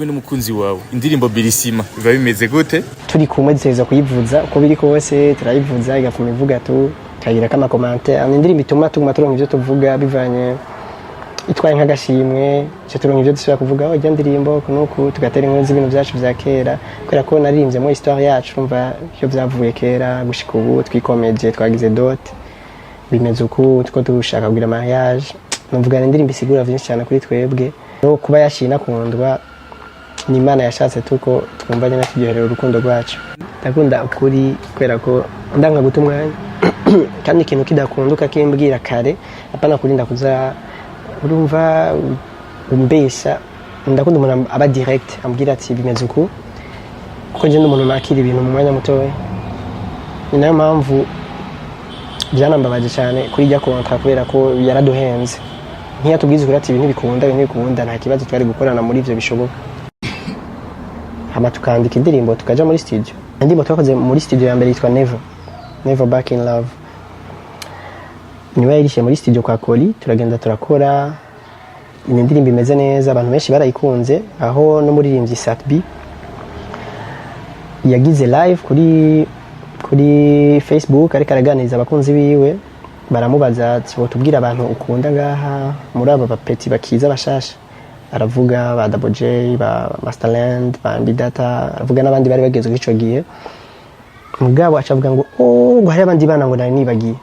kumwe n'umukunzi wawe indirimbo Birisima biba bimeze gute? Turi kumwe duteza kuyivuza uko biri kose turayivuza igafuma ivuga tu kagira kama commentaire indirimbo ituma turonka ivyo tuvuga bivanye itwaye nk'agashimwe cyo turonka ivyo dusubira kuvuga aho ijya ndirimbo kunuku tugatera inkuru z'ibintu byacu vya kera kubera ko naririmbye mu histoire yacu umva ivyo byavuye kera gushika ubu twikomeje twagize dot bimeze uko tuko dushaka kugira mariage numvuga indirimbo isigura vyinshi cyane kuri twebwe no kuba yashina kundwa ni Imana yashatse tuko twumvanye na kiryohera urukundo rwacu ndakunda ukuri kwera ko ndanga gutumwanya kandi ikintu kidakunduka kimbwira kare apana kurinda kuza urumva umbesha ndakunda umuntu aba direct ambwira ati bimeze uko kuko je n'umuntu nakira ibintu mu mwanya mutoya ni nayo mpamvu byanambabaje cyane kuri jya kontra kubera ko yaraduhenze ntiyatubwize kuri ati ibintu bikunda nta kibazo twari gukorana muri ivyo bishoboka hama tukandika indirimbo tukaja muri studio indirimbo twakoze muri studio ya mbere yitwa Never Back in Love niwe yarishe muri studio kwa Koli turagenda turakora indirimbo imeze neza abantu benshi barayikunze aho no muririmbyi Satbi yagize live kuri Facebook ariko araganiriza abakunzi biwe baramubaza ati tubwira abantu ukunda ngaha muri aba bapeti bakiza bashasha aravuga ba Double J ba Masterland ba Mbidata aravuga n'abandi bari bageze kwico gihe mugabo acavuga ngo ngo hari abandi bana ngo nari nibagiye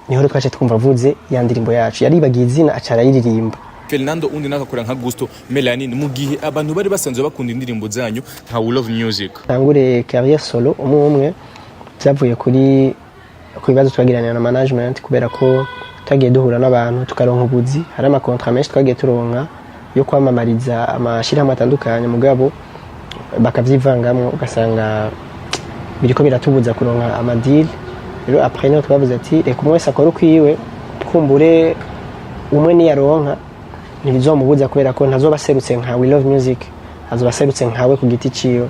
niho twaje twumva vuze ya ndirimbo yacu yaribagiye izina acara yiririmba Fernando undi nakakora nka Gusto Melanin mu gihe abantu bari basanzwe bakunda indirimbo zanyu nka We Love Music tangure career solo umwe byavuye kuri bibazo twagirana na management kubera ko twagiye duhura n'abantu tukaronka ubuzi hari ama contrat menshi twagiye turonka yo kwamamariza amashirahamwe atandukanye mugabo bakavyivangamo ugasanga biriko biratubuza kuronka amadil rero après no twavuze ati reka umwe wese akora ukwiwe kumbure umwe ni yaronka ntibizomubuza kubera ko ntazobaserutse nka We Love Music azobaserutse nkawe ku giti ciyo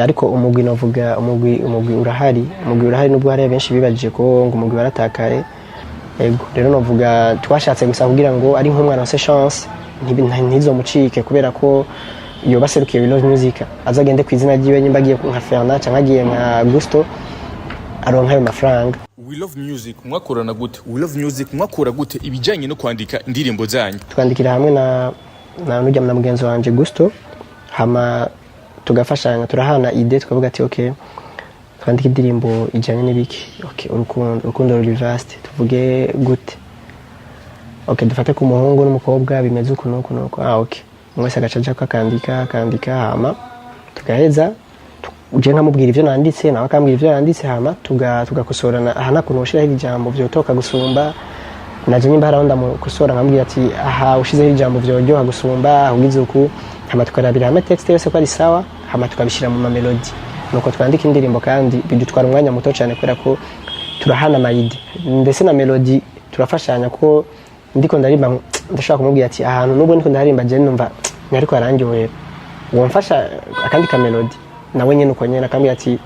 ariko umugwi novuga umugwi urahari nubwo hari benshi bibajije ko ngo umugwi waratakare rero novuga twashatse gusa kugira ngo ari nk'umwana wa chance ntizomucike kubera ko iyo baserukiye We Love Music azagende ku izina ryiwe nyimba agiye nka Fernand cyangwa agiye nka Gusto aronka ayo mafaranga. We Love Music mwakorana gute? We Love Music mwakora gute ibijanye no kwandika indirimbo zanyu? Twandikira hamwe na nujya na mugenzi wanje Gusto hama tugafashanya turahana ide tukavuga ati okay twandika indirimbo ijanye n'ibiki urukundo ruri vast tuvuge gute dufate ku muhungu n'umukobwa bimeze uko nuko okay mwese agacaja akandika hama tugaheza uje nkamubwira ivyo nanditse nawe akambwira ivyo yanditse hama tugakosorana ahana kunoshiraho ijambo vyotoka gusumba naje nyimba haronda mu kusora nkambwira ati aha ushizeho ijambo vyoryoha gusumba ugize uku hama tukarabira hama text yose ko ari sawa hama tukabishira mu melody nuko twandika indirimbo kandi bidutwara umwanya muto cyane kubera ko turahana mayidi ndetse na melody turafashanya ko ndiko ndarimba ndashaka kumubwira ati ahantu nubwo ndiko ndarimba je numva nariko arangyohera wamfasha akandi ka melody nawe nyene uko nyene akambwira ati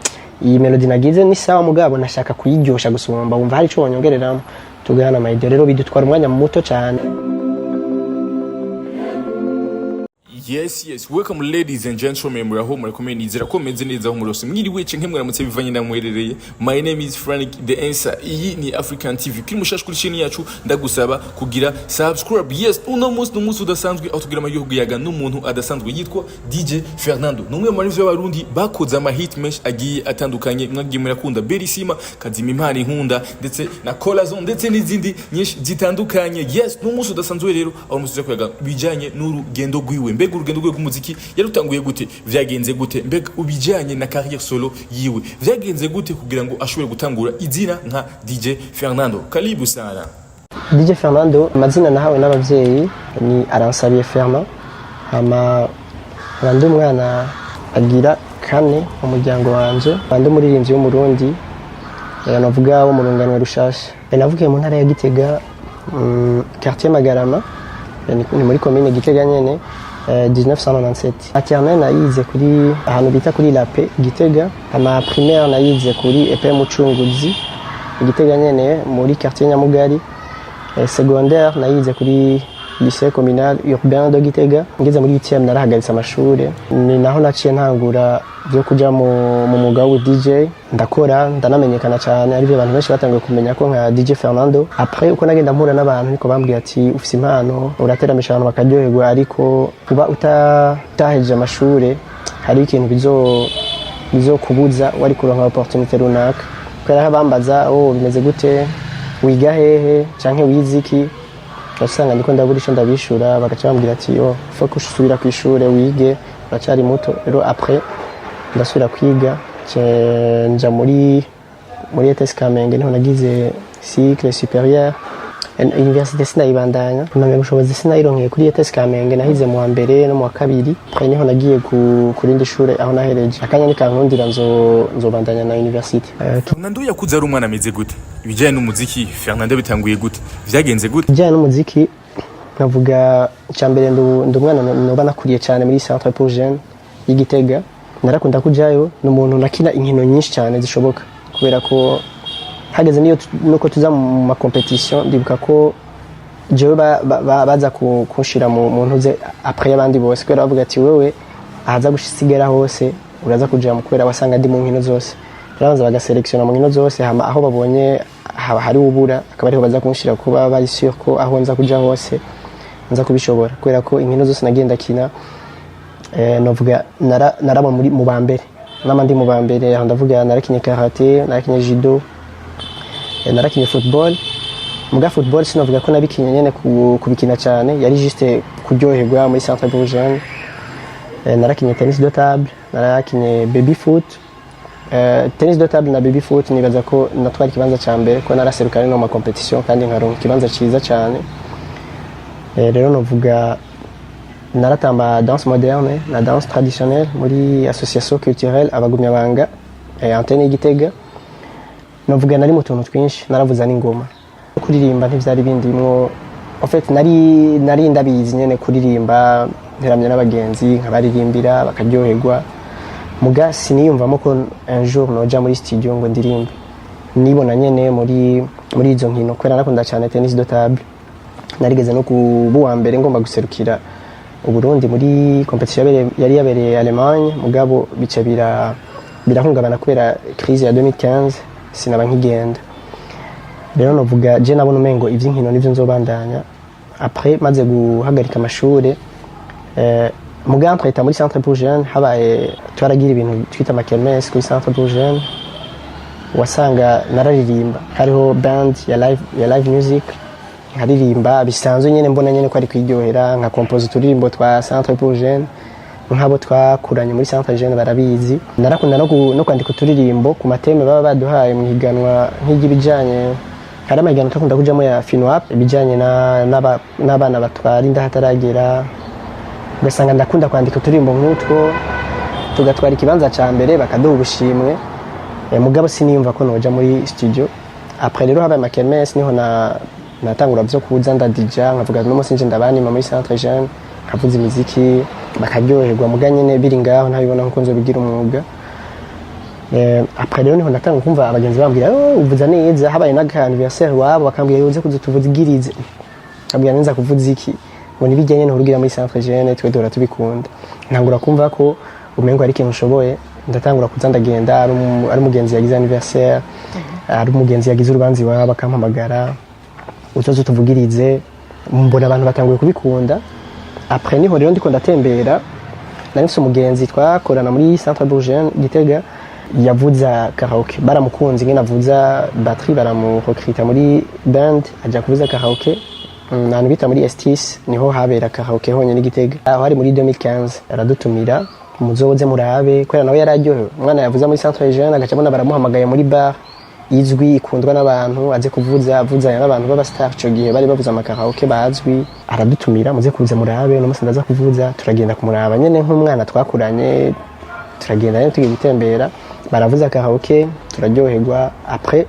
iyi melody nagize ni sawa mugabo nashaka kuyiryosha gusumba wumva hari ico wonyongereramo tugana mayidi rero bidutwara umwanya muto cyane. Yes, welcome ladies and gentlemen, muri aho muri komeni nizera ko meze neza aho muri hose mwiriwe cenge mwaramutse bivanye ndamwerereye. My name is Frank the Answer. Iyi ni African TV. Kiri mushasha kuri channel yacu ndagusaba kugira subscribe. Yes, uno munsi udasanzwe aho tugira amagihugu yaga n'umuntu adasanzwe yitwa DJ Fernando. Numwe muri vyo barundi bakoze ama hit mesh agiye atandukanye mwagiye murakunda Birisima, Kazima Impari Nkunda ndetse na Corazon ndetse n'izindi nyinshi zitandukanye. Yes, n'umunsi udasanzwe rero aho musuze kuyaga bijanye n'urugendo rwiwe. Mbega urugendo rwe rw'umuziki yarutanguye gute vyagenze gute mbega ubijanye na carrière solo yiwe vyagenze gute kugira ngo ashobore gutangura izina nka DJ Fernando? Karibu sana. DJ Fernando amazina nahawe n'abavyeyi ni Aransabiye Fernand hama bandi umwana agira kane mu muryango wanje bandi umuririmbyi w'umurundi navuga wo mu runganwe rushasha navukiye mu ntara ya Gitega quartier Magarama ni muri commune Gitega nyene 1997 maternelle nayize kuri ahantu bita kuri Lape Gitega ama primaire nayize kuri EP Mucunguzi Gitega nyene muri quartier Nyamugari secondaire nayize kuri lycée communal urbain de Gitega ngeze muri 8e narahagaritse amashure ni naho naciye ntangura byo kuja mu mwuga wa DJ ndakora ndanamenyekana cyane ari byo abantu benshi batangiye kumenya ko nka DJ Fernando après uko nagenda mpura n'abantu niko bambwiye ati ufise impano urateramisha abantu bakaryoherwa ariko kuba utaheje amashure hari ikintu bizo kubuza wari kuronka opportunité runaka kwera bambaza bimeze gute wiga hehe canke wiziki basanga ndiko ndaburisha ndabishura bagaca bambwira ati faut que usubira ku ishure wige uracari muto rero après ndasubira kwiga nja muri ETS Kamenge niho nagize cycle supérieur université sinayibandanya namenye ubushobozi sinayironkeye kuri ETS Kamenge nahize mu wa mbere no mu wa kabiri niho nagiye kurindi shure aho nahereje akanya nikankundira nzobandanya na university. Fernando yakuze ari umwana ameze gute ibijyanye n'umuziki Fernando bitanguye gute vyagenze gute ibijyanye n'umuziki navuga cyambere ndumwana noba nakuriye cyane muri Centre pour Jeunes y'Igitega narakunda kujayo n'umuntu nakina inkino nyinshi cyane zishoboka kubera ko hageze niyo nuko tuza mu ma competition ndibuka ko jewe baza kunshira mu ntuze après abandi bose kubera bavuga ati wewe ahaza gushisigera hose uraza kuja mu kubera wasanga ndi mu nkino zose barabanza bagaselectiona mu nkino zose hama aho babonye hari ubura akaba ariho baza kunshira kuba bari sûr ko aho nza kuja hose nza kubishobora kubera ko inkino zose nagenda kina novuga naraba muri mu bambere n'amandi mu bambere aho ndavuga narakinye karate narakinye judo narakinye football muga football sinovuga ko nabikinye nyene kubikina cyane yari juste kuryoherwa muri Centre pour Jeunes narakinye tennis de table narakinye baby foot tennis de table na baby foot nibaza ko natwara ikibanza cya mbere ko naraserukana no ma competition kandi nkaronka ikibanza ciza cyane rero novuga naratamba danse moderne na danse traditionnelle muri association culturelle abagumyabanga antenne y'Igitega novuga nari mu tuntu twinshi naravuza n'ingoma kuririmba ntivyari bindimwo en fait nari ndabizi nyene kuririmba nteramye n'abagenzi nkabaririmbira bakaryoherwa muga siniyumvamo ko un jour noja muri studio ngo ndirimbe nibona nyene muri izo nkino kwera nakunda cyane tennis de table narigeze no kubuwa mbere ngomba guserukira Uburundi muri competition yari yabereye Allemagne mugabo bice birahungabana kubera crise ya 2015 sinaba nkigenda rero novuga je nabona umengo ivy'inkino nivyo nzobandanya après maze guhagarika amashure muga entre muri Centre pour Jeunes habaye twaragira ibintu twita makermesse kuri Centre pour Jeunes wasanga nararirimba hariho band ya live music haririmba bisanzwe nyene mbona nyene ko ari kwiryohera nka compose turirimbo twa Centre pour Jeunes nkabo twakuranye muri Centre Jeunes barabizi narakunda no kwandika turirimbo ku mateme baba baduhaye mu higanwa nk'igibijanye hari amagana takunda kujamo ya Finwap bijanye n'abana batwara inda hataragera ugasanga ndakunda kwandika turirimbo nk'utwo tugatwara ikibanza ca mbere bakaduha ubushimwe mugabo siniyumva ko noja muri studio après rero habaye makermesse niho natangura byo kuza ndadija nkavuga no musinje ndabanima muri Centre Jeunes nkavuza imiziki bakaryoherwa muga nyene biri ngaho ntabibona nko nzo bigira umwuga après rero niho natanga kumva abagenzi bambwira uvuza neza habaye n'aka anniversaire wabo bakambwira yoze kuzutuvuzigirize abwira neza kuvuza iki ngo nibijyanye no rugira muri Centre Jeunes twe dora tubikunda ntangura kumva ko umengo ari ikintu ushoboye ndatangura kuza ndagenda ari umugenzi yagize anniversaire ari umugenzi yagize urubanzi wabo bakampamagara utozo tuvugirize mbona abantu batanguye kubikunda après niho rero ndiko ndatembera nari umugenzi twakorana muri Centre pour Jeunes Gitega yavuza karaoke baramukunze ngena avuza batterie baramurecruta muri band aja kuvuza karaoke nanu bita muri Estis niho habera karaoke honye ni Gitega aho hari muri 2015 aradutumira muzoze murabe kwera nawe yararyohewe umwana yavuza muri Centre Jeunes agacabona baramuhamagaye muri bar izwi ikundwa n'abantu aze avuzanya n'abantu baba star cyo gihe bari bavuza amakaraoke bazwi aradutumira muze kuza murabe no musandaza kuvuza turagenda kumuraba nyene nk'umwana twakuranye turagenda nyene tugiye gutembera baravuza karaoke turaryoherwa après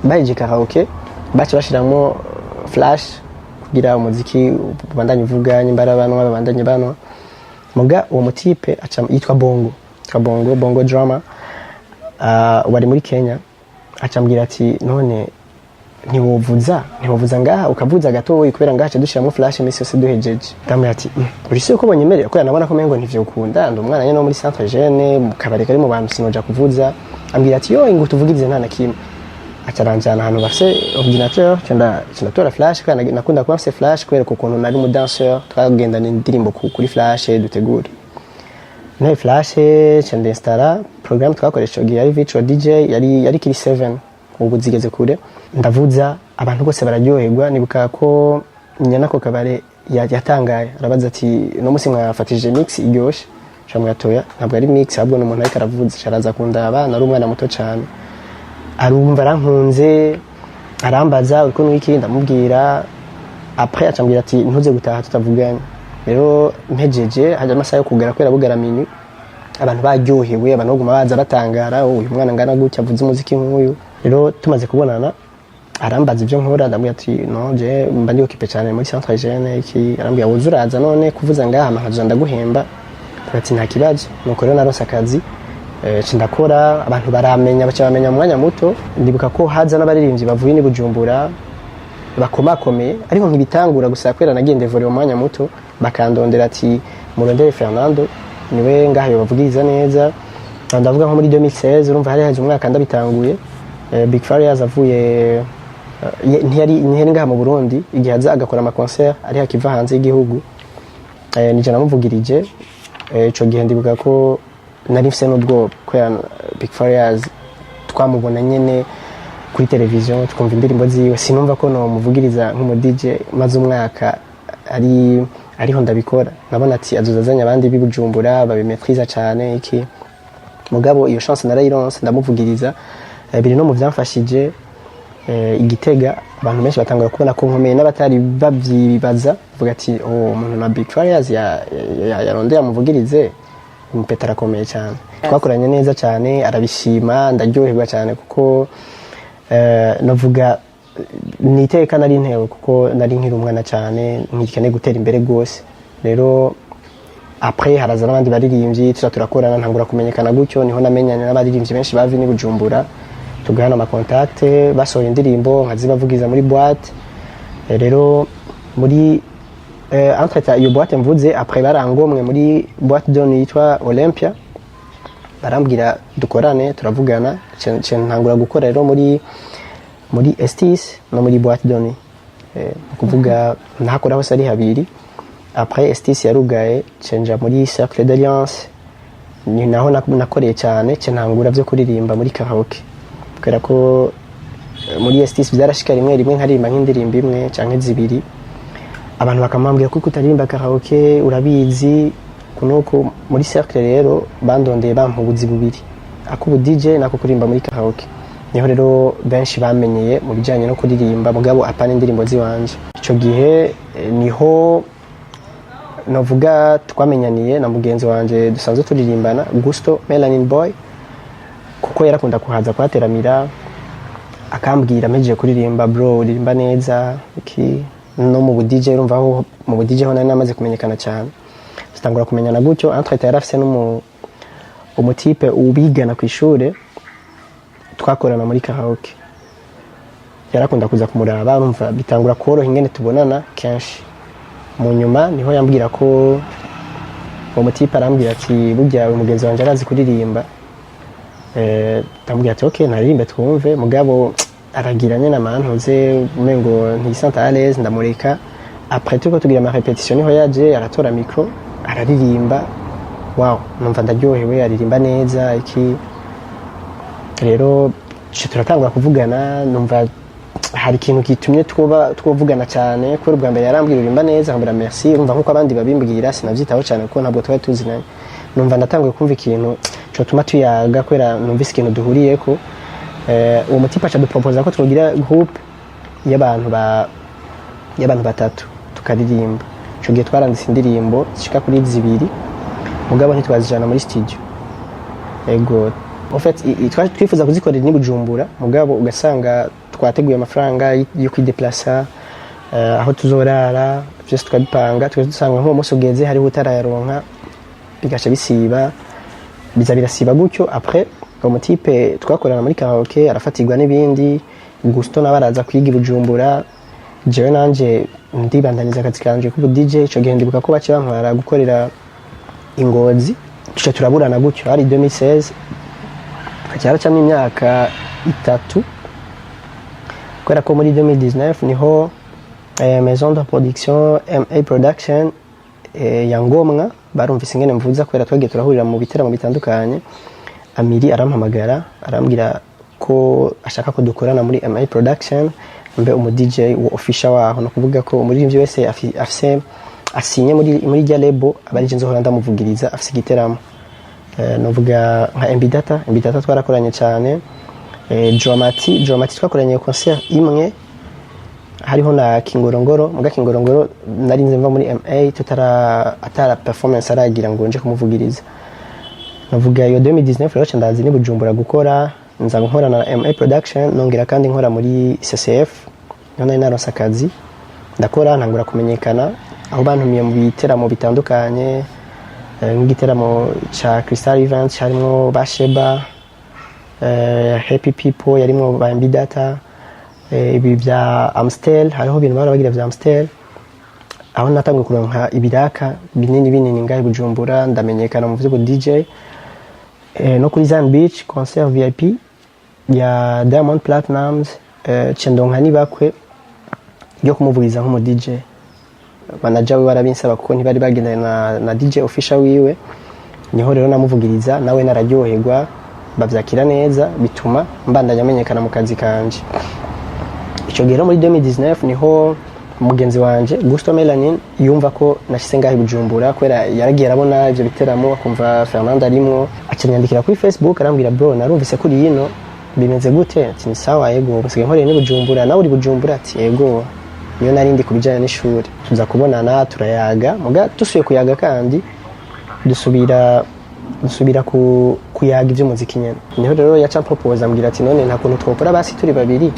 baje karaoke bace bashiramo flash kugira umuziki bandanye uvuga nyimbara abantu babandanye bano muga uwo mutipe aca yitwa Bongo drama wari muri Kenya acambwira ati none ntiwovuza ngaha ukavuza gatoyi kubera ngaha dushiramo flash imisi yose duhejeje. Ndamubwira ati urisiye ko bonyemerera kubera nabona ko mengo ntivyo ukunda ndi umwana nyene no muri centre jeune mu kabari kari mu bantu sinoja kuvuza. Ambwira ati yo ingo tuvugirize nta na kimwe. Acaranjana ahantu bafise ordinateur cendatora flash kandi nakunda kuba mfise flash kubera ko ukuntu nari mu danseur twagendana indirimbo kuri flash dutegura. Nayo flash cende installa programme twakoresha yari virtual DJ yari kiri 7 ubu zigeze kure ndavuza abantu bose bararyoherwa. Nibuka ko nyana ko kabare yatangaye arabaza ati no musi mwafatije mix iryoshe camwatoya ntabwo ari mix ahubwo no umuntu ariko aravuza caraza kundaba nari umwana muto cyane arumva arankunze arambaza uko n'iki ndamubwira après acambwira ati ntuze gutaha tutavuganye. Rero mpejeje haje amasaha yo kugera kwera bugaramini abantu baryohewe abantu baguma baza batangara uyu mwana ngana gutya avuze umuziki nk'uyu. Rero tumaze kubonana arambaza ibyo nkora ndamubwira ati no je mba ndi occupé cyane muri centre jeune iki. Arambwira wowe uraza none kuvuza ngaha amahazo ndaguhemba. Ati nta kibazo. Nuko rero naronse akazi ndakora abantu baramenya bamenya mu mwanya muto. Ndibuka ko haza n'abaririmbyi bavuye ni Bujumbura bakomakomeye ariko nkibitangura gusa kwera nagende vore mu mwanya muto bakandondera ati Murondere Fernando niwe ngaho bavugiriza neza. Ndavuga nko muri 2016 urumva hari haje umwaka ndabitanguye. Big Farious avuye ntiyari ngaha mu Burundi igihe aza agakora ama concert ari hakiva hanze y'igihugu. Nije namuvugirije ico gihe ndibuka ko nari mfise n'ubwo kwera Big Farious twamubona nyene kuri televiziyo tukumva indirimbo ziwe sinumva ko no muvugiriza nk'umu DJ maze umwaka ariho ndabikora. Nabona ati azuzazanya abandi bibujumbura babimetriza cyane iki. Mugabo iyo chance narayironse ndamuvugiriza biri no mu byamfashije Igitega abantu benshi batangura kubona ko nkomeye n'abatari babyibaza vuga ati umuntu na Big Farious yarondeye amuvugirize umupetara akomeye cyane. Twakoranye neza cyane arabishima ndaryoherwa cyane kuko navuga niteka nari ntewe kuko nari nkiri umwana cyane nkikene gutera imbere gose. Rero après haraza n'abandi baririmbyi turakorana ntangura kumenyekana gutyo niho namenyanye n'abaririmbyi benshi bavi ni Bujumbura tugana ama contact basohoye indirimbo nkazibavugiza muri boîte. Rero muri entre iyo boîte mvuze après barangomwe muri boîte doni yitwa Olympia barambwira dukorane turavugana ntangura gukora rero muri Estis no muri boîte doni kuvuga nakora hose ari habiri. Après Estis yarugaye cenja muri Cercle d'Alliance ni naho nakoreye cyane ntangura byo kuririmba muri karaoke kubera ko muri Estis byarashika rimwe nkaririmba nk'indirimbo imwe canke zibiri abantu bakamambwira ko kutaririmba karaoke urabizi kunuko muri Cercle rero bandondeye bampubuzi bubiri akubu DJ nako kurimba muri karaoke. Niho rero benshi bamenyeye mu bijanye no kuririmba mugabo apana indirimbo ziwanje. Ico gihe niho navuga twamenyaniye na mugenzi wanje dusanzwe turirimbana Gusto Melanin Boy kuko yarakunda kuhaza kwateramira akambwira meje kuririmba bro uririmba neza iki no mu DJ urumva aho mu DJ ho nari namaze kumenyekana cyane. Tutangura kumenyana gutyo entre yarafise umutipe ubigana ku ishure twakorana muri karaoke yarakunda kuza kumuraba urumva bitangura koroha ingene tubonana kenshi. Mu nyuma niho yambwira ko umutipe arambwira ati burya umugenzi wanje arazi kuririmba. Tambwira ati okay naririmbe twumve mugabo aragira nyene amantuze umengo ntisanta à l'aise ndamureka. Après tuko tugira ama répétition niho yaje aratora micro araririmba wow numva ndaryohewe aririmba neza iki. Rero turatangura kuvugana numva hari ikintu kitumye twovugana cyane ko ubwa mbere yarambwira urimba neza nkabura merci urumva nkuko abandi babimbwira sinavyitaho cyane kuko ntabwo twari tuzinanye. Numva ndatanguye kumva ikintu cyo tuma tuyaga kwera numvise ikintu duhuriyeko. Uwo mutipa acha duproposa ko twogira groupe y'abantu batatu tukaririmba. Ico gihe twaranditse indirimbo zishika kuri 2 mugabo ntitwazijana muri studio. Ego en fait twifuza kuzikorera ni Bujumbura mugabo ugasanga twateguye amafaranga yo kwideplacer aho tuzorara byose twabipanga dusanga nko muso geze hari utarayaronka bigaca bisiba birasiba gutyo. Après umutipe twakorana muri karaoke arafatirwa n'ibindi Gusto nabaraza kwiga i Bujumbura jewe nanje ndibandaniza akazi kanje ku DJ ico gihe ndibuka ko bace bantwara gukorera Ingozi tuca turaburana gutyo hari 2016 hacyara cyane imyaka 3 kubera ko muri 2019 niho maison de production MA Production ya Ngomwa barumvise ingene mvuza kubera twagiye turahurira mu biteramo bitandukanye. Amiri arampamagara arambwira ko ashaka ko dukorana muri MA Production mbe umu DJ wa official waho no kuvuga ko umuririmbyi wese afise asinye muri rya label abari je nzohora ndamuvugiriza afise igiteramo. Novuga nka MB Data twarakoranye cyane. Dramati twakoranye concert imwe hariho na Kingorongoro muga Kingorongoro nari nze mva muri MA atara performance aragira ngo nje kumuvugiriza. Navuga yo 2019 rero ndazi ni Bujumbura gukora nza nkora na MA Production nongera kandi nkora muri CCF none naronse akazi ndakora ntangura kumenyekana aho bantumiye mu biteramo bitandukanye nk'igiteramo cha Crystal Events harimo Basheba Happy People yarimo ba MB Data ibi bya Amstel hariho ibintu barabagira bya Amstel aho natangiye kuronka ibiraka binini ngahe Bujumbura ndamenyekana mu byo DJ no kuri Zan Beach concert VIP ya Diamond Platnumz cendonka nibakwe yo kumuvuriza nk'umu DJ manager we barabinsaba ko ntibari bagendana na DJ official wiwe niho rero namuvugiriza nawe nararyoherwa bavyakira neza bituma mbandanya amenyekana mu kazi kanje. Ico gihe muri 2019 niho mugenzi wanje Gusto Melanin yumva ko nashise ngahe Bujumbura kwera yaragiye arabona ivyo biteramo akumva Fernando arimo acanyandikira kuri Facebook arambwira bro narumvise kuri yino bimeze gute ati ni sawa yego gusigaye nkoreye ni Bujumbura nawe uri Bujumbura ati yego niyo narindi kubijanye n'ishuri tuza kubonana turayaga muga tusuye kuyaga kandi dusubira kuyaga ivyo muziki nyene niho rero yaca propose ambwira ati none nta kuntu twokora basi turi babiri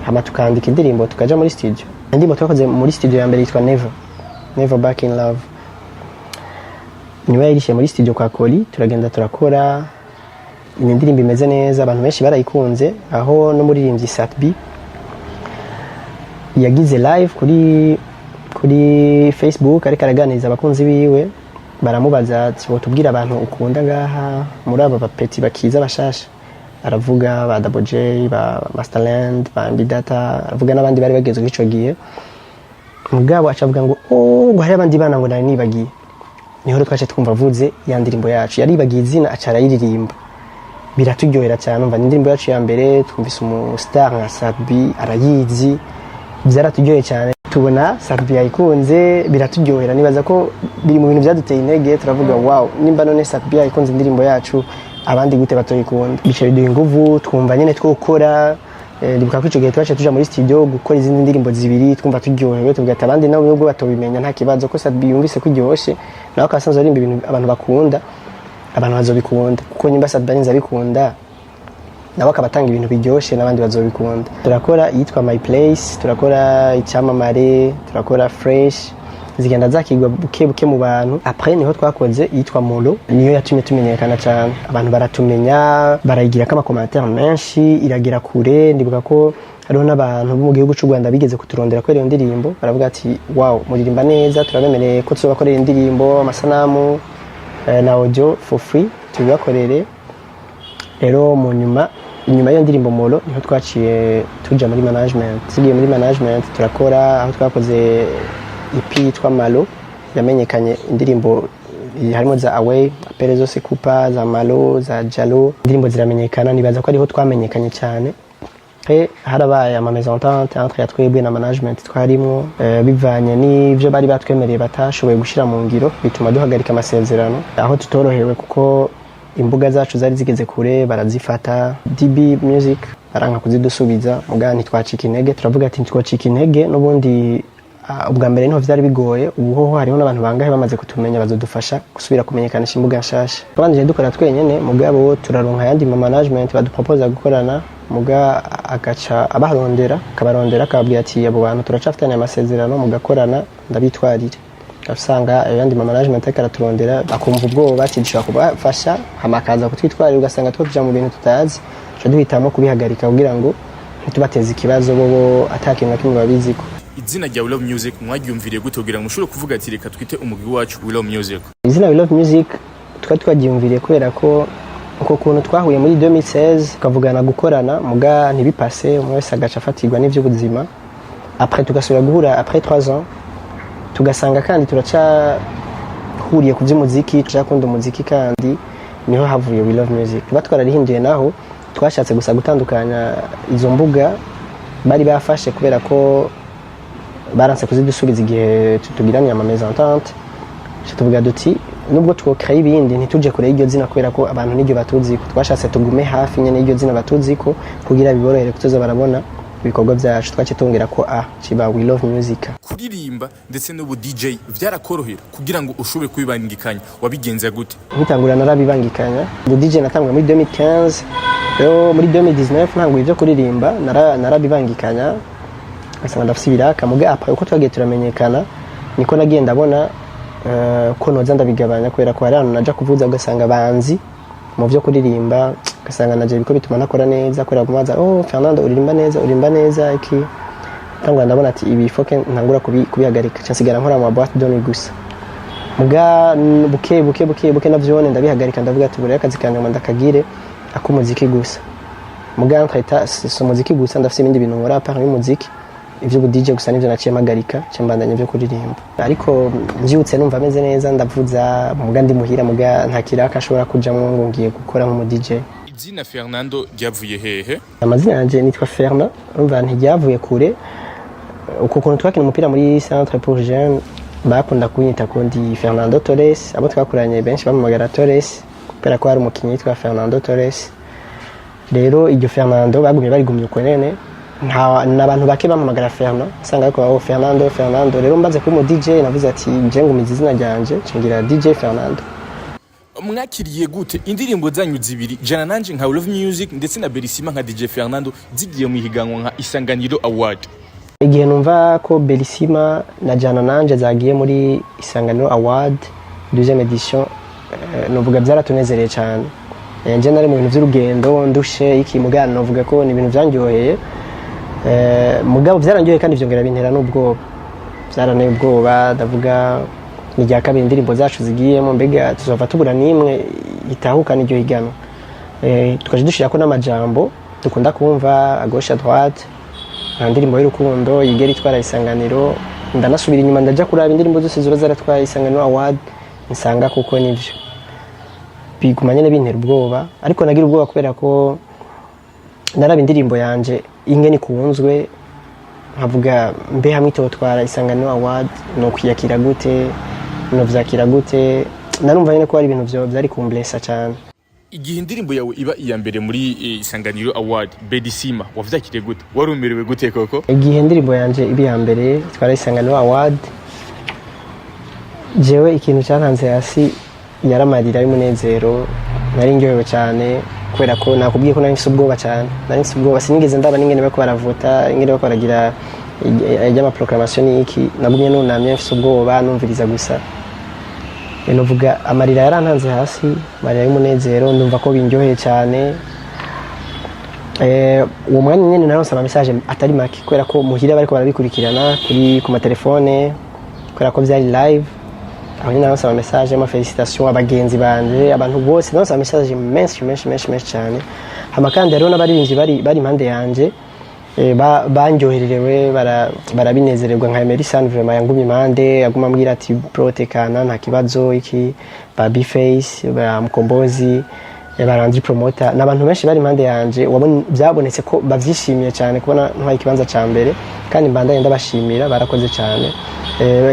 hama tukandika indirimbo tukaja muri studio. Indirimbo twakoze muri studio ya mbere yitwa Never Back in Love niwe yarishe muri studio kwa Koli turagenda turakora indirimbo imeze neza abantu benshi barayikunze aho no muri rimvyi Satb yagize live kuri Facebook ariko araganiriza abakunzi biwe baramubaza ati tubwira abantu ukunda ngaha muri aba bapeti bakiza bashasha aravuga ba Double J ba Masterland ba MB Data aravuga nabandi bari bageze kwico giye mugabo acavuga ngo ngo hari abandi bana ngo nari nibagiye niho twaje twumva vuze ya ndirimbo yacu yari bagiye izina acara yiririmba biraturyohera cyane umva indirimbo yacu ya mbere twumvise umu star nka Satb arayizi byaraturyoheye cyane tubona Satb yayikunze biraturyohera nibaza ko biri mu bintu byaduteye intege turavuga wow nimba none Satb yayikunze indirimbo yacu abandi gute batoyikunda bice biduha inguvu twumva nyene twokora ndibuka ko ico gihe twaje tuja muri studio gukora izindi ndirimbo zibiri twumva turyohewe tuvuga ati abandi nabo nubwo batobimenya nta kibazo ko Satb yumvise ko iryoshe naho kasanzwe ari ibintu abantu bakunda abantu bazobikunda kuko nyimba Satb arinza bikunda nawe akabatanga ibintu biryoshe nabandi bazobikunda. Turakora yitwa My Place turakora icyamamare turakora Fresh zigenda zakigwa buke mu bantu. Après niho twakoze yitwa Molo niyo yatumye tumenyekana cyane abantu baratumenya barayigira kama commentaire menshi iragira kure ndibuka ko hariho n'abantu mu gihugu cy'u Rwanda bigeze kuturondera ko iyo ndirimbo baravuga ati wow muririmba neza turabemereye ko tuzobakorera indirimbo amasanamu na audio for free tubakorere. Rero mu nyuma y'iyo ndirimbo Molo niho twaciye tuja muri management tugiye muri management turakora aho twakoze EP yitwa Malo yamenyekanye indirimbo harimo za Away apere zose kupa za Malo za Jalo indirimbo ziramenyekana nibaza ko ariho twamenyekanye cyane. Harabaye ama maison d'entente entre yatwebwe na management twarimo bivanye n'ivyo bari batwemereye batashoboye gushira mu ngiro bituma duhagarika amasezerano aho tutorohewe kuko imbuga zacu zari zigeze kure barazifata. DB Music aranka kuzidusubiza mugani twacika intege turavuga ati twacika intege n'ubundi ubwa mbere niho vyari bigoye ubuho hariho n'abantu bangahe bamaze kutumenya bazodufasha gusubira kumenyekanisha imbuga nshasha twanje dukora twenyene mugabo turaronka yandi ma management badupropose gukorana muga agaca akabarondera akababwira ati abo bantu turacafitanye amasezerano mugakorana ndabitwarire usanga yandi ma management akaraturondera akumva ubwoba ati dushaka kubafasha hamakaza kutwitwarira ugasanga twoja mu bintu tutazi cyo duhitamo kubihagarika kugira ngo ntitubateze ikibazo bo atakintu kimwe babiziko. Izina rya We Love Music mwagyumviriye gute kugira ngo mushobore kuvuga ati reka twite umugwi wacu We Love Music? Izina We Love Music twagyumviriye kubera ko uko kuntu twahuye muri 2016 tukavugana gukorana muga ntibipase umwe wese agaca afatirwa n'ivy'ubuzima. Après tugasubira guhura après 3 ans tugasanga kandi turaca huriye ku vy'umuziki turakunda umuziki kandi niho havuye We Love Music. Batwararihinduye naho twashatse gusa gutandukanya izo mbuga bari bafashe kubera ko baranse kuzidusubiza igihe tugiranye ama mésentente. Tuvuga duti nubwo twokora ibindi ntituje kure y'iryo zina kubera ko abantu n'iryo batuziko twashatse tugume hafi nyene y'iryo zina batuziko kugira biborohere kutoza barabona ibikorwa byacu twace tongera ko kiba We Love Music. Kuririmba ndetse n'ubu DJ vyarakorohera kugira ngo ushobore kubibangikanya wabigenza gute? Nkitangura narabibangikanya ngo DJ natangwa muri 2015 rero muri 2019 ntango ivyo kuririmba narabibangikanya asanga ndafise ibiraka muga après uko twagiye turamenyekana niko nagenda abona ko noza ndabigabanya kubera ko hari ahantu naja kuvuza ugasanga banzi mu byo kuririmba ugasanga naje biko bituma nakora neza kubera kumaza Fernando uririmba neza iki tangwa ndabona ati ibi foke ntangura kubihagarika cyansigara nkora mu boîte de nuit gusa muga buke navyone ndabihagarika ndavuga ati buri akazi kanje ndakagire akumuziki gusa muga nkaita so muziki gusa ndafise ibindi bintu nkora apart y'umuziki ivyo DJ gusa nivyo naciye magarika cyambandanya byo kuririmba ariko mbyutse numva ameze neza ndavuza muga ndi muhira muga nta kiraka ashobora kujamwo ngo ngiye gukora mu DJ. Izina Fernando ryavuye hehe? Amazina yanje nitwa Fernand umva ntiryavuye kure uko kuntu twakina umupira muri Centre pour Jeunes bakunda kunyita ko ndi Fernando Torres abo twakuranye benshi bamamagara Torres kubera ko hari umukinyi yitwa Fernando Torres. Rero iryo Fernando bagumye barigumye uko nene n'abantu bake bamamagara Fernando sanga ko Fernando rero mbaze ko mu DJ navuze ati nje ngumiza izina ryanje cengira DJ Fernando. Mwakiriye gute indirimbo zanyu zibiri Jana nanje nka We Love Music ndetse na Bellissima nka DJ Fernando zigiye mu higanwa nka Isanganiro Award? Igihe numva ko Bellissima na Jana nanje zagiye muri Isanganiro Award deuxième édition novuga byaratunezereye cyane. Nje nari mu bintu by'urugendo ndushe iki mugana novuga ko ni ibintu byanjyoheye mugabo byarangiye kandi byongera bintera n'ubwoba byaranaye ubwoba ndavuga ni rya kabiri indirimbo zacu zigiyemo mbega tuzova tubura nimwe itahukana iryo higano tukaje dushira ko n'amajambo dukunda kumva à gauche à droite indirimbo y'urukundo yigera itwara Isanganiro ndanasubira inyuma ndaja kuraba indirimbo zose zura zaratwaye Isanganiro Award nsanga kuko nivyo bigumanye n'ibintera ubwoba ariko nagira ubwoba kubera ko naraba indirimbo yanje ingene kunzwe nkavuga mbe hamwe itotwara Isanganiro Award no kwiyakira gute no vyakira gute narumva nyene ko ari ibintu byo byari kumblesa cyane. Igihe indirimbo yawe iba iya mbere muri Isanganiro Award Bellissima wavyakiriye gute warumerewe gute koko? Igihe indirimbo yanje ibi ya mbere twara Isanganiro Award jewe ikintu cyantanze hasi yaramarira y'umunezero nari ndyohewe cyane kubera ko nakubwiye ko nari mfise ubwoba cyane sinigeze ndaba n'ingene bako baravota ingene bako baragira ijya proclamation y'iki nagumye nunamye mfise ubwoba numviriza gusa novuga amarira yarantanze hasi marira y'umunezero ndumva ko bindyoheye cyane uwo mwanya nyene naronse ama message atari make kubera ko muhira bariko barabikurikirana kuri ku matelefone kubera ko byari live aho nyine naronse ama message ama félicitations abagenzi banje abantu bose naronse ama message menshi cyane hama kandi rero n'abaririmbyi bari impande yanje banjyohererewe barabinezererwa nka Emerson vraiment yangumye impande aguma ambwira ati protekana nta kibazo iki Baby Face Mkombozi barandi promoter n'abantu benshi bari impande yanje byabonetse ko bavyishimiye cyane kubona ntwaye ikibanza ca mbere kandi mbandanye ndabashimira barakoze cyane.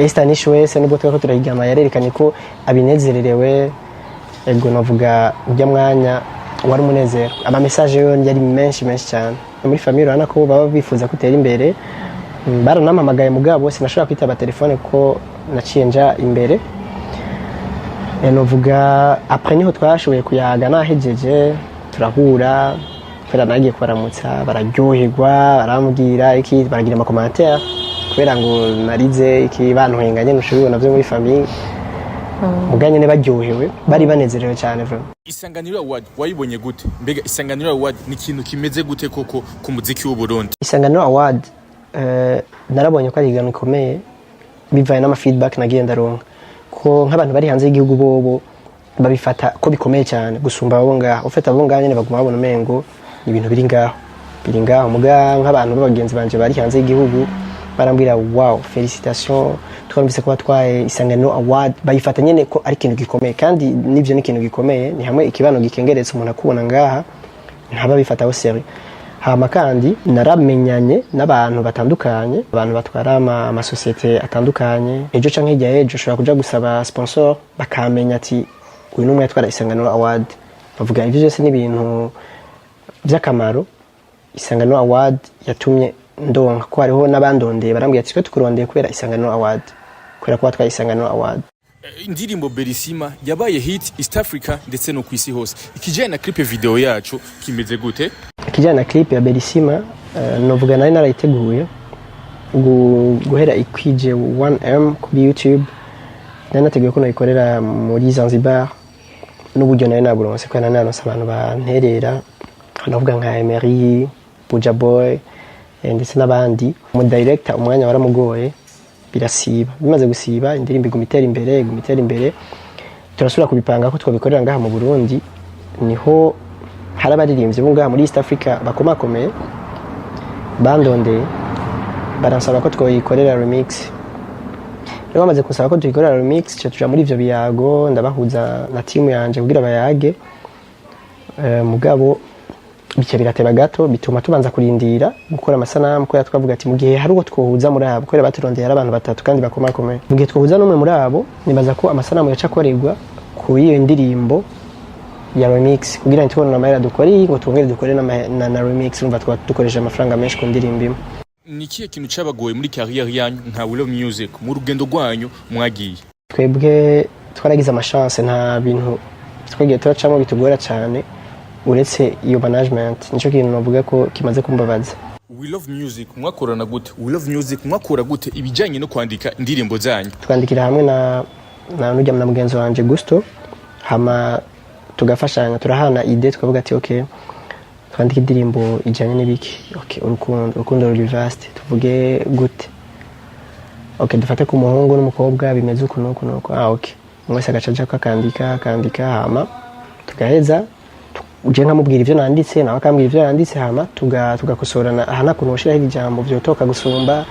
Estanisho wese nubwo twako turayigama yarerekanye ko abinezererewe ego navuga ujya mwanya wari umunezero ama message yo yari menshi cyane muri famille urana ko baba bifuza kutera imbere baranamamagaye mugabo bose nashobora kwitaba telefone ko naciye nja imbere novuga après niho twashoboye kuyaga nahejeje turahura kubera nagiye kubaramutsa bararyoherwa barambwira iki baragira ama commentaire kubera ngo narize iki bantwenganye nushobora navyo muri famille muganye ne baryohewe bari banezerewe cyane vraiment. Isanganiro Award wayibonye gute? Mbega Isanganiro Award ni ikintu kimeze gute koko ku muziki w'u Burundi? Isanganiro Award narabonye ko ari iganwa ikomeye bivaye n'ama feedback nagiye ndaronka ko nk'abantu bari hanze y'igihugu bobo babifata ko bikomeye cyane gusumba abo ngaho. Ufite abo nganye baguma babona umengo ibintu biri ngaho muga nk'abantu b'abagenzi banje bari hanze y'igihugu barambwira wow félicitations twumvise ko batwaye Isanganiro Award bayifata nyene ko ari ikintu gikomeye kandi nivyo ni ikintu gikomeye ni hamwe ikibano gikengeretse umuntu akubona ngaha ntaba bifataho seri. Hama kandi naramenyanye n'abantu batandukanye abantu batwara ama societe atandukanye ejo canke hirya ejo ushobora kuja gusaba sponsor bakamenya ati uyu numwe yatwara Isanganiro Award bavuga ivyo byose ni ibintu by'akamaro. Isanganiro Award yatumye ndonka ko hariho n'abandondeye barambwiye ati twe tukurondeye kubera Isanganiro Award kubera ko watwaye Isanganiro Award. Indirimbo Berisima yabaye hit East Africa ndetse no kwisi hose. Ikijanye na clip video yacu kimeze gute? Ikijanye na clip ya Berisima novuga nari narayiteguye guhera ikwije 1M kuri YouTube nari nateguye ko nayikorera muri Zanzibar n'uburyo nari naburonse ko nari naronse abantu banterera navuga nka Emery Buja Boy ndetse n'abandi mu director umwanya waramugoye birasiba bimaze gusiba indirimbo igumitera imbere turasubira kubipanga ko twabikorera ngaha mu Burundi niho harabaririmbye bo ngaha muri East Africa bakomakomeye bandonde baransaba ko twoyikorera remix. Rero bamaze kusaba ko tuyikorera remix tuja muri ivyo biyago ndabahuza na team yanje kugira bayage mugabo bice birateba gato bituma tubanza kurindira gukora amasanamu ko yatwavuga ati mu gihe hari uwo twohuza muri abo ko batirondeye abantu batatu kandi bakomakomeye mu gihe twohuza n'umwe muri abo nibaza ko amasanamu yaca korerwa ku iyo ndirimbo ya remix kugira ngo tubone amahera dukore ngo twongere dukore na remix numva dukoresha amafaranga menshi ku ndirimbo imwe. Ni kiye kintu cabagoye muri career yanyu nka We Love Music mu rugendo rwanyu mwagiye? Twebwe twaragize amachance nta bintu twagiye turacamo bitugora cyane uretse iyo management nico kintu navuga ko kimaze kumbabaza. We Love Music mwakorana gute? We Love Music mwakora gute ibijanye no kwandika indirimbo zanyu? Twandikira hamwe na nujya na mugenzi wanje Gusto hama tugafashanya turahana ide twavuga ati okay twandika indirimbo ijanye n'ibiki okay urukundo ruri vast tuvuge gute okay dufate ku muhungu n'umukobwa bimeze uko nuko okay mwese agacaja ko akandika hama tugaheza uje nkamubwira ivyo nanditse nawe akambwira ivyo yanditse hama tugakosorana ahana kuno ushiraho ijambo vyotoka gusumba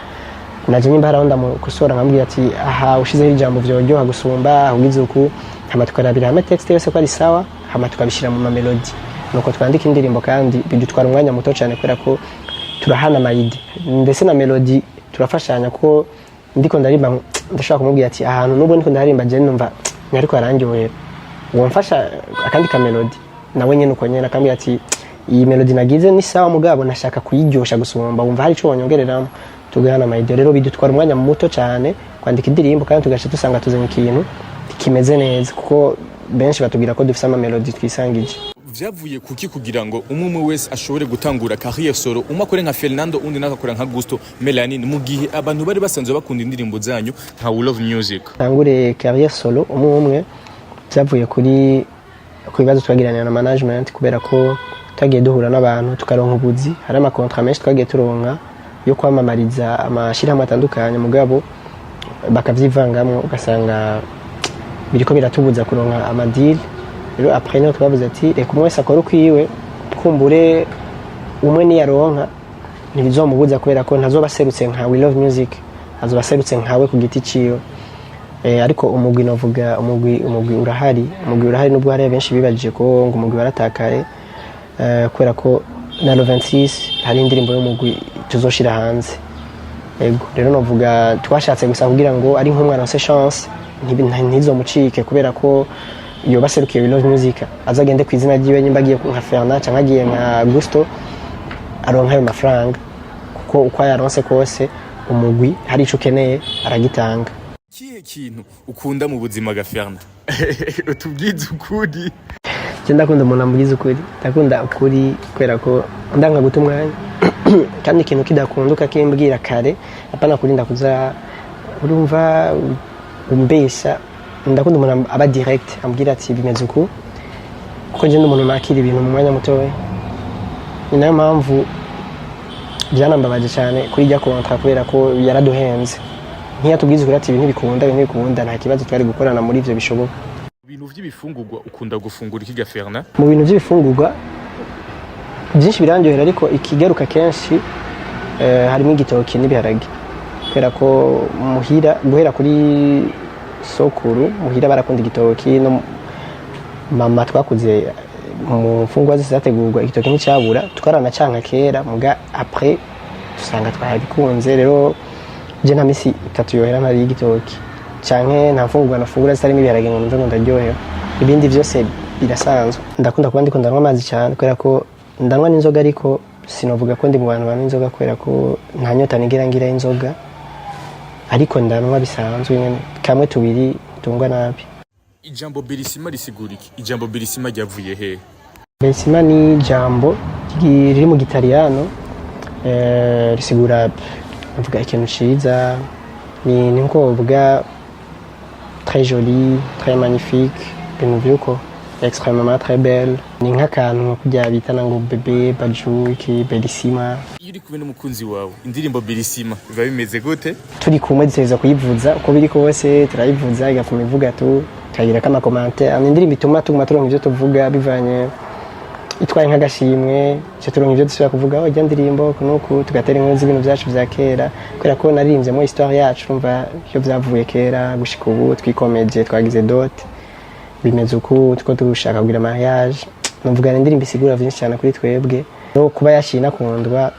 naje nyimba haronda mu kusora nkambwira ati aha ushizeho ijambo vyoryoha gusumba ugize uku hama tukarabira hama text yose ko ari sawa hama tukabishira mu melody nuko twandika indirimbo kandi bidutwara umwanya muto cyane kubera ko turahana mayidi ndetse na melody turafashanya ko ndiko ndarimba ndashaka kumubwira ati ahantu nubwo ndiko ndarimba je numva nyariko arangyohera uwo mfasha akandi ka melody nawe nyene uko nyene akambwira ati iyi melody nagize ni sawa mugabo nashaka kuyiryosha gusumba wumva hari ico wonyongereramo tugana mayidi rero bidutwara umwanya muto cyane kwandika indirimbo kandi tugaca dusanga tuzanye ikintu kimeze neza kuko benshi batubwira ko dufise ama melody twisangije. Vyavuye kuki kugira ngo umwe wese ashobore gutangura career solo umakore nka Fernando undi nakakora nka Gusto Melanin mu gihe abantu bari basanzwe bakunda indirimbo zanyu nka We Love Music? Tangure career solo umwe vyavuye kuri bibazo twagirana na management kubera ko tagiye duhura n'abantu tukaronka ubuzi hari ama contrat menshi twagiye turonka yo kwamamariza amashirahamwe atandukanye mugabo bakavyivangamwe ugasanga biriko biratubuza kuronka amadeal. Rero après nous twavuze ati reka umwe wese akora ukwiwe kumbure umwe ni yaronka ntibizomubuza kubera ko ntazoba serutse nka We Love Music azoba serutse nkawe ku giti ciyo ariko umugwi novuga umugwi urahari nubwo hari benshi bibajije ko ngo umugwi waratakaye kubera ko na 26 hari indirimbo y'umugwi tuzoshira hanze ego rero novuga twashatse gusa kugira ngo ari nk'umwana wase chance ntizomucike kubera ko iyo baserukiye We Love Music azagende ku izina ryiwe nyimba agiye nka Fernand cyangwa agiye nka Gusto aronka ayo mafaranga kuko uko yaronse kose umugwi hari ico keneye aragitanga. Kihe kintu ukunda mu buzima ga Fernand? Utubwize ukuri. Cyenda kunda umuntu amubwiza ukuri ndakunda ukuri kwera ko ndanga guta umwanya kandi ikintu kidakunduka kimbwira kare apana kurinda kuza urumva umbesha ndakunda umuntu aba direct ambwira ati bimeze uku kuko je n'umuntu nakira ibintu mu mwanya mutoya. Ni nayo mpamvu byanambabaje cyane kuri jya contrat kubera ko yaraduhenze. Ntiyatubwize kuri ati ibintu bikunda nta kibazo twari gukorana muri ivyo bishoboka. Ibintu vy'ibifungurwa ukunda gufungura iki Gaferna? Mu bintu by'ibifungurwa byinshi birandyohera ariko ikigaruka kenshi harimo igitoki n'ibiharage. Kubera ko muhira guhera kuri sokuru muhira barakunda igitoki no mama twakuze mu mfungwa zizategurwa igitoki n'icyabura twarana canka kera muga après usanga twabikunze. Rero je nta misi 3 yohera ntari igitoki canke nta mfungurwa nafungura zitarimo ibiharage ngo numve ndaryohewe. Ibindi byose birasanzwe. Ndakunda kuba ndiko ndanywa amazi cyane kubera ko ndanywa n'inzoga ariko sinovuga ko ndi mu bantu banywa inzoga kubera ko nta nyota ngira inzoga ariko ndanywa bisanzwe nyene kamwe tubiri tungwa nabi. Ijambo Bellissima risigura iki? Ijambo Bellissima ryavuye he? Bellissima ni ijambo riri mu Gitaliyano risigura mvuga ikintu ciza, ni nkobwa très jolie, très magnifique, ibintu vyuko extrêmement très belle. Ni nk'akantu kujya bitana ngo bebe baju iki Bellissima. Iyo uri kumwe n'umukunzi wawe indirimbo Bellissima biba bimeze gute? Turi kumwe duteza kuyivuza uko biri kose turayivuza igafuma ivuga tu kagira kama commentaire. Ni indirimbo ituma turonka ivyo tuvuga bivanye itwaye nk'agashimwe cyo turonka ivyo dusubira kuvuga aho ndirimbo kunuku tugatera inkuru z'ibintu byacu vya kera kubera ko naririmbye mu histoire yacu umva byo byavuye kera gushika ubu twikomeje twagize dot bimeze uku tuko dushaka kugira mariage. Numvuga indirimbo isigura vyinshi cyane kuri twebwe no kuba yashina kundwa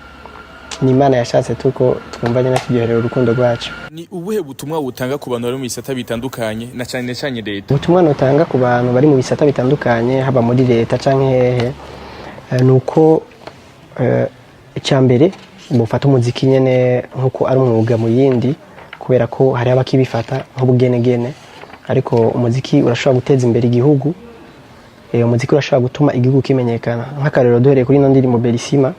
ni Imana yashatse tuko twumvanye na kiryohero urukundo rwacu. Ni ubuhe butumwa butanga ku bantu bari mu bisata bitandukanye na cyane leta? Ubutumwa notanga ku bantu bari mu bisata bitandukanye haba muri leta canke hehe nuko icyambere mufata umuziki nyene nkuko ari umwuga mu yindi kubera ko hari abakibifata nk'ubugenegene ariko umuziki urashobora guteza imbere igihugu. Umuziki urashobora gutuma igihugu kimenyekana. Nk'akarero duhereye kuri no ndirimbo Bellissima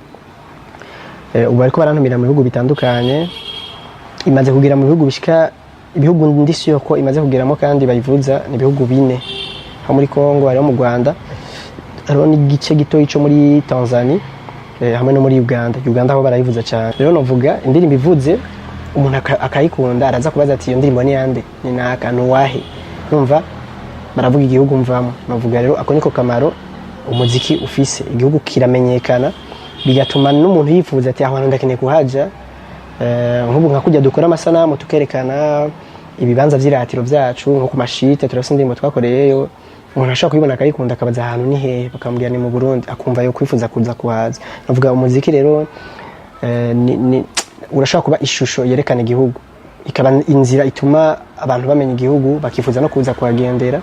ubu ariko barantumira mu bihugu bitandukanye imaze kugira mu bihugu bishika ibihugu ndisi yoko imaze kugeramo kandi bayivuza ni ibihugu 4 ha muri Kongo hariho mu Rwanda hariho n'igice gito ico muri Tanzania hamwe no muri Uganda aho barayivuza cyane. Rero novuga indirimbo ivuze umuntu akayikunda araza kubaza ati iyo ndirimbo ni yande ni nakantu wahe numva baravuga igihugu mvamo. Novuga rero ako niko kamaro umuziki ufise igihugu kiramenyekana bigatuma n'umuntu yifuza ati aho ndakeneye kuhaja. Nk'ubu nka kujya dukora amasanamu tukerekana ibibanza vy'iratiro vyacu nko ku mashite turafise indirimbo twakoreyeyo umuntu ashaka kuyibona akayikunda akabaza ahantu ni hehe bakambwira ni mu Burundi akumva yo kwifuza kuza kuhaza. Navuga umuziki rero urashaka kuba ishusho yerekana igihugu ikaba inzira ituma abantu bamenya igihugu bakifuza no kuza kuhagendera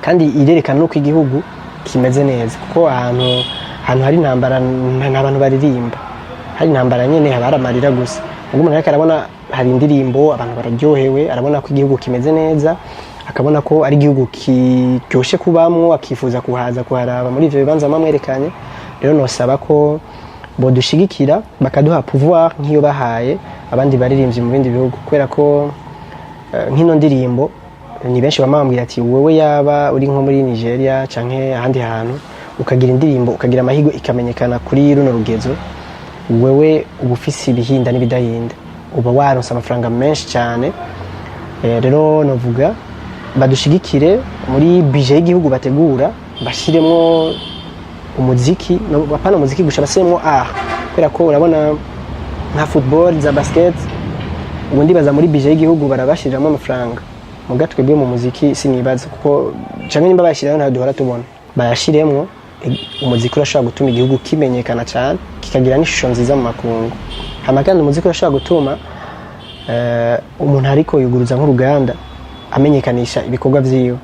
kandi irerekana nuko igihugu kimeze neza kuko ahantu hari intambara n'abantu baririmba hari intambara nyene habaramarira gusa. Ubwo umuntu ariko arabona hari indirimbo abantu bararyohewe arabona ko igihugu kimeze neza akabona ko ari igihugu kiryoshe kubamwo akifuza kuharaba muri ivyo bibanza mamwerekanye. Rero nosaba ko bodushigikira bakaduha pouvoir nk'iyo bahaye abandi baririmbyi mu bindi bihugu kubera ko nk'ino ndirimbo ni benshi bamambwira ati wewe yaba uri nko muri Nigeria canke ahandi hantu ukagira indirimbo ukagira amahigo ikamenyekana kuri runo rugezo wewe ubufisi ibihinda n'ibidahinda uba waronse amafaranga menshi cyane. Rero novuga badushigikire muri budget y'igihugu bategura bashiremo umuziki no bapana umuziki gusha basemo kubera ko urabona nka football za basket ubundi baza muri budget y'igihugu barabashiramo amafaranga mu gatwe bwe mu muziki sinibaza kuko cyane nimba bashirayo nta duhora tubona bayashiremo umuziki urashobora gutuma igihugu kimenyekana cyane kikagira n'ishusho nziza mu makungu. Hama kandi umuziki urashobora gutuma umuntu ariko yuguruza nk'uruganda amenyekanisha ibikorwa vyiwe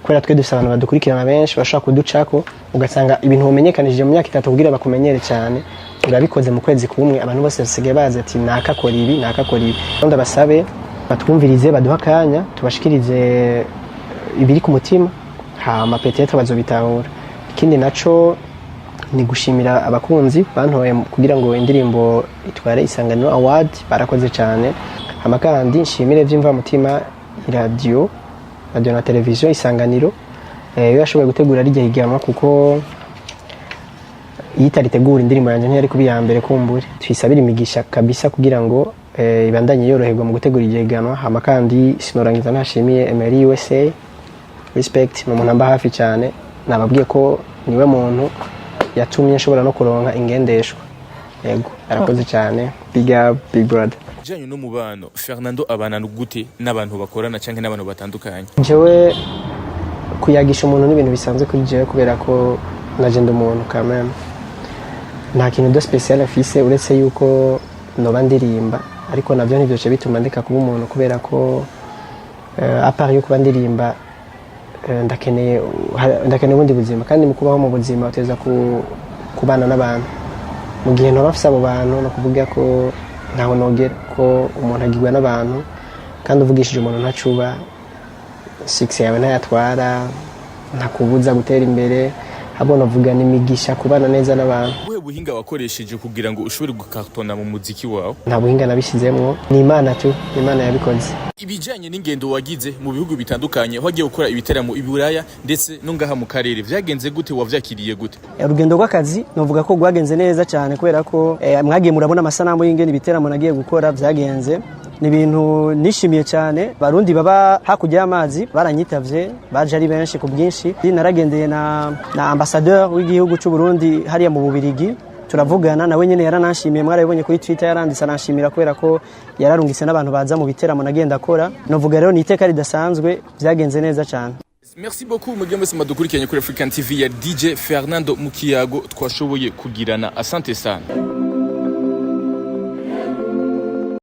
kubera twe dufite abantu badukurikirana benshi bashaka kuducako ugasanga ibintu umenyekanishije mu myaka 3 kugira bakumenyere cyane urabikoze mu kwezi kumwe abantu bose basigaye bazi ati nakakora ibi kandi basabe batwumvirize baduha kanya tubashikirize ibiri ku mutima hama peut-être bazobitahura. Ikindi naco ni gushimira abakunzi bantoye kugira ngo indirimbo itware Isanganiro Award barakoze cyane. Hama kandi nshimire vy'imva mutima radio radio na televiziyo Isanganiro yo yashoboye gutegura rijya higanwa kuko yitaritegura indirimbo yanje ntiyari kubi ya mbere kumbure twisabira imigisha kabisa kugira ngo ibandanye yoroherwa mu gutegura ijya higanwa hama kandi sinorangiza ntashimiye Emery USA respect mu muntu amba hafi cyane nababwiye ko niwe muntu yatumye nshobora no kuronka ingendeshwa yego arakoze cyane big brother janyu no mubano Fernando abana gute n'abantu bakorana canke n'abantu batandukanye jewe kuyagisha umuntu n'ibintu bisanzwe kuri jewe kubera ko nagenda umuntu quand même nta kintu de special afise uretse yuko noba ndirimba ariko navyo ntivyo bituma ndeka kuba umuntu kubera ko apart yo kuba ndirimba ndakeneye ubundi buzima kandi mu kubaho mu buzima uteza kubana n'abantu mu gihe ntoba afise abo bantu no kuvuga ko ntaho nogera ko umuntu agirwa n'abantu kandi uvugishije umuntu ntacuba 6 yawe ntayatwara ntakubuza gutera imbere ahubwo navuga n'imigisha kubana neza n'abantu. Ubuhe buhinga wakoresheje kugira ngo ushobore gukartona mu muziki wawe? Nta buhinga nabishizemwo, ni Imana tu, Imana yabikoze. Ibijanye n'ingendo wagize mu bihugu bitandukanye wagiye gukora ibiteramo i Buraya ndetse no ngaha mu karere vyagenze gute wavyakiriye gute? Urugendo rw'akazi novuga ko rwagenze neza cyane kubera ko mwagiye murabona amasanamu y'ingene ibiteramo nagiye gukora vyagenze. Ni ibintu nishimiye cyane barundi baba hakurya y'amazi baranyitavye baje ari benshi ku bwinshi naragendeye na ambassadeur w'igihugu cy'u Burundi hariya mu Bubirigi turavugana nawe nyene yaranashimiye mwarabonye kuri Twitter yaranditse anashimira kubera ko yararungitse n'abantu baza mu biteramo nagenda akora novuga rero ni iteka ridasanzwe vyagenze neza cyane. Merci beaucoup mugiye madukurikiranye kuri African TV ya DJ Fernando Mukiyago twashoboye kugirana asante sana.